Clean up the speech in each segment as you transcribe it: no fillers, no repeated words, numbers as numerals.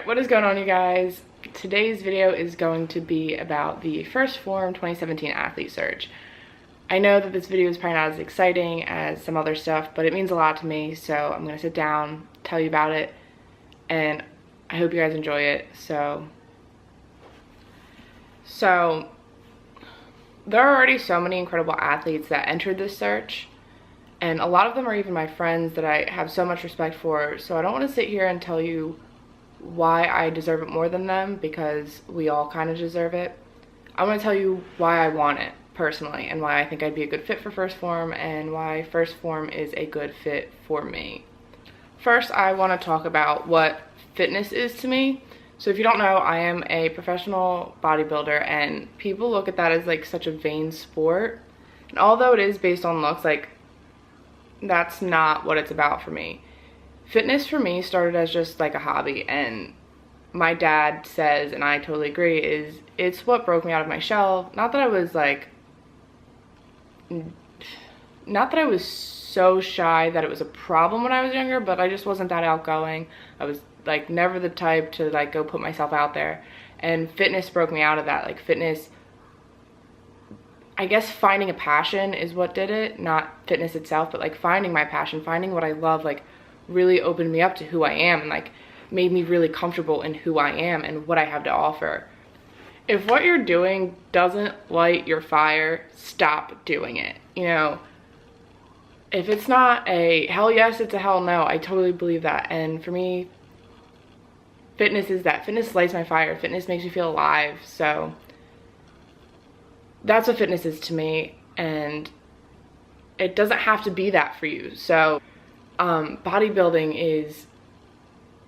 Alright, what is going on, you guys? Today's video is going to be about the first Phorm 2017 athlete search. I know that this video is probably not as exciting as some other stuff, but it means a lot to me, so I'm going to sit down, tell you about it, and I hope you guys enjoy it. So there are already so many incredible athletes that entered this search, and a lot of them are even my friends that I have so much respect for, so I don't want to sit here and tell you why I deserve it more than them, because we all kind of deserve it. I want to tell you why I want it personally, and why I think I'd be a good fit for first Phorm, and why first Phorm is a good fit for me. First, I want to talk about what fitness is to me. So if you don't know, I am a professional bodybuilder, and people look at that as like such a vain sport. And although it is based on looks, like, that's not what it's about for me. Fitness for me started as just like a hobby, and my dad says, and I totally agree, it's what broke me out of my shell. Not that I was so shy that it was a problem when I was younger, but I just wasn't that outgoing. I was like never the type to like go put myself out there, and fitness broke me out of that. Like, fitness, I guess finding a passion is what did it, not fitness itself, but like finding my passion, finding what I love, like really opened me up to who I am, and like made me really comfortable in who I am and what I have to offer. If what you're doing doesn't light your fire, stop doing it. You know, if it's not a hell yes, it's a hell no. I totally believe that. And for me, fitness is that. Fitness lights my fire. Fitness makes me feel alive. So that's what fitness is to me, and it doesn't have to be that for you. So bodybuilding is,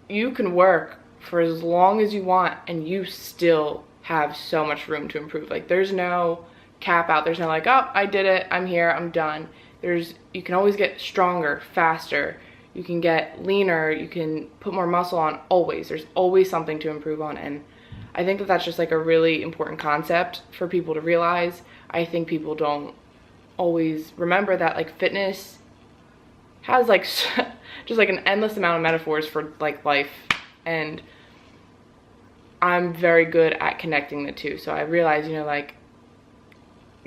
you can work for as long as you want and you still have so much room to improve. Like, there's no cap out. There's no like, oh, I did it, I'm here, I'm done. You can always get stronger, faster. You can get leaner, you can put more muscle on, always. There's always something to improve on, and I think that that's just like a really important concept for people to realize. I think people don't always remember that like fitness has like just like an endless amount of metaphors for like life, and I'm very good at connecting the two. So I realize, you know, like,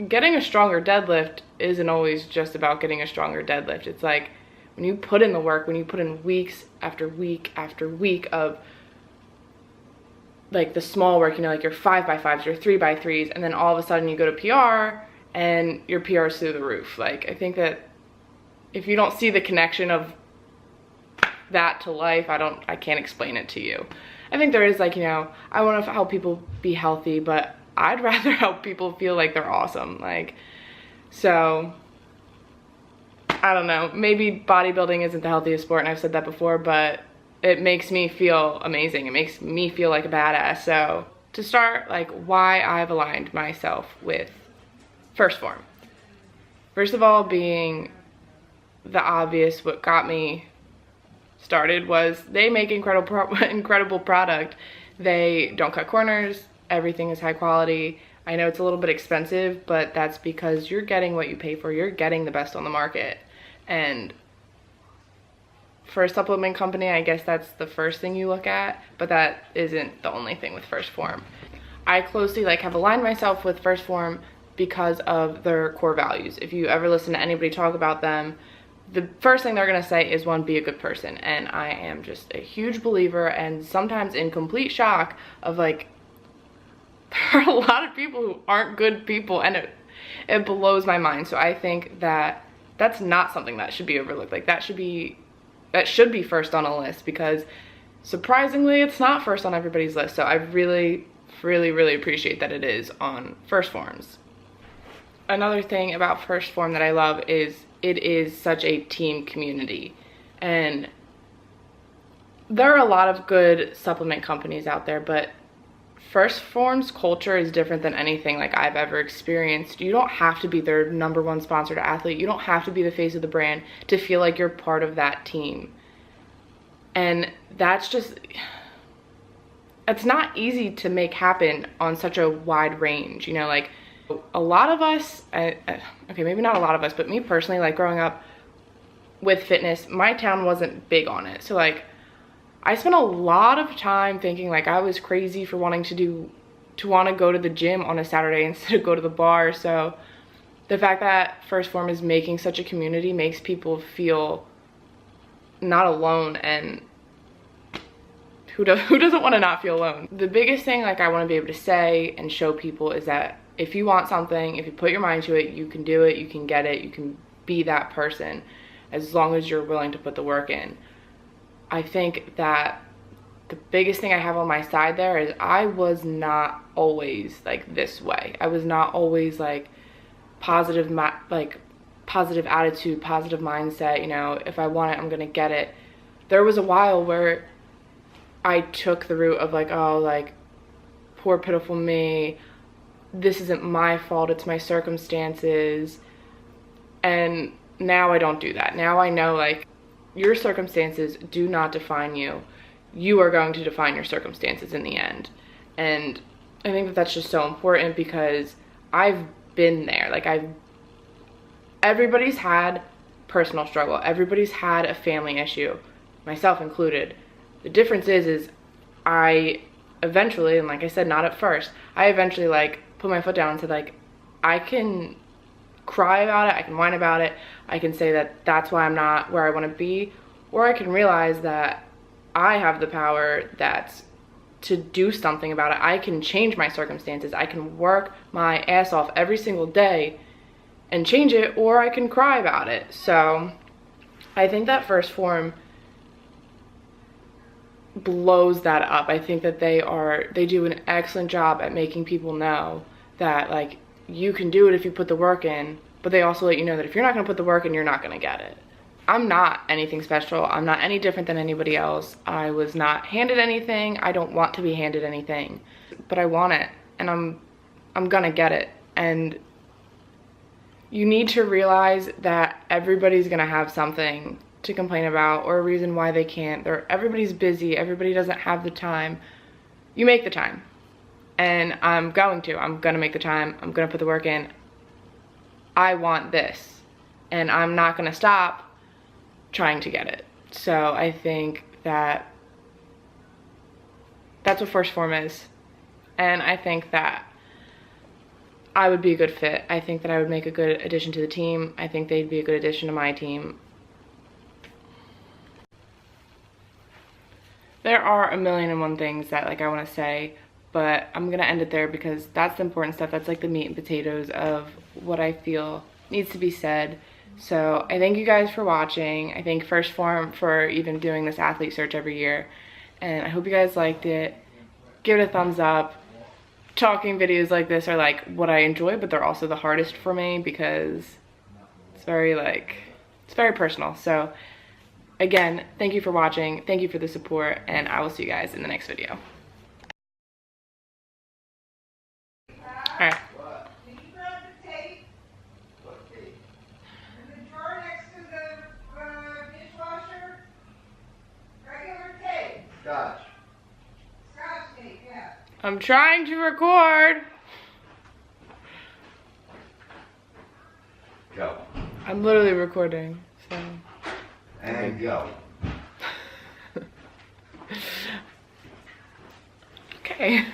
getting a stronger deadlift isn't always just about getting a stronger deadlift. It's like, when you put in the work, when you put in weeks after week after week of like the small work, you know, like your 5x5s, your 3x3s, and then all of a sudden you go to PR and your PR is through the roof. Like, I think that if you don't see the connection of that to life, I can't explain it to you. I think there is, like, you know, I want to help people be healthy, but I'd rather help people feel like they're awesome. Like, so I don't know, maybe bodybuilding isn't the healthiest sport, and I've said that before, but it makes me feel amazing. It makes me feel like a badass. So to start, like, why I've aligned myself with first Phorm. First of all, being the obvious, what got me started was they make incredible product. They don't cut corners. Everything is high quality. I know it's a little bit expensive, but that's because you're getting what you pay for. You're getting the best on the market. And for a supplement company, I guess that's the first thing you look at, but that isn't the only thing with first Phorm. I closely have aligned myself with first Phorm because of their core values. If you ever listen to anybody talk about them, the first thing they're gonna say is, one, be a good person. And I am just a huge believer, and sometimes in complete shock of like, there are a lot of people who aren't good people, and it blows my mind. So I think that that's not something that should be overlooked. Like, that should be first on a list, because surprisingly it's not first on everybody's list. So I really appreciate that it is on first Phorm's. Another thing about first Phorm that I love is it is such a team community, and there are a lot of good supplement companies out there, but first Phorm's culture is different than anything like I've ever experienced. You don't have to be their #1 sponsored athlete. You don't have to be the face of the brand to feel like you're part of that team. And that's just, it's not easy to make happen on such a wide range. You know, like, a lot of us, okay, maybe not a lot of us, but me personally, like, growing up with fitness, my town wasn't big on it. So like, I spent a lot of time thinking like I was crazy for wanting to want to go to the gym on a Saturday instead of go to the bar. So the fact that First Form is making such a community makes people feel not alone, and who doesn't want to not feel alone? The biggest thing like I want to be able to say and show people is that if you want something, if you put your mind to it, you can do it, you can get it, you can be that person, as long as you're willing to put the work in. I think that the biggest thing I have on my side there is I was not always like this way. I was not always like positive attitude, positive mindset, you know, if I want it, I'm gonna get it. There was a while where I took the route of like, oh, like, poor pitiful me, this isn't my fault, it's my circumstances. And now I don't do that. Now I know like your circumstances do not define you. You are going to define your circumstances in the end. And I think that that's just so important, because I've been there. Like everybody's had personal struggle. Everybody's had a family issue, myself included. The difference is I eventually, and like I said, not at first, I eventually like put my foot down and said like, I can cry about it, I can whine about it, I can say that that's why I'm not where I want to be, or I can realize that I have the power to do something about it. I can change my circumstances. I can work my ass off every single day and change it, or I can cry about it. So I think that First Form blows that up. I think that they do an excellent job at making people know that like you can do it if you put the work in, but they also let you know that if you're not going to put the work in, you're not going to get it. I'm not anything special. I'm not any different than anybody else. I was not handed anything. I don't want to be handed anything, but I want it, and I'm gonna get it. And you need to realize that everybody's gonna have something to complain about or a reason why they can't. Everybody's busy. Everybody doesn't have the time. You make the time, and I'm gonna make the time. I'm gonna put the work in. I want this, and I'm not gonna stop trying to get it. So I think that that's what First Form is, and I think that I would be a good fit. I think that I would make a good addition to the team. I think they'd be a good addition to my team. There are a million and one things that like I want to say, but I'm gonna end it there because that's the important stuff. That's like the meat and potatoes of what I feel needs to be said. So I thank you guys for watching. I thank First Form for even doing this athlete search every year, and I hope you guys liked it. Give it a thumbs up. Talking videos like this are like what I enjoy, but they're also the hardest for me because it's very personal. So again, thank you for watching. Thank you for the support, and I will see you guys in the next video. All right. Scotch. Scotch tape, yeah. I'm trying to record. Go. I'm literally recording, so. And go. Okay.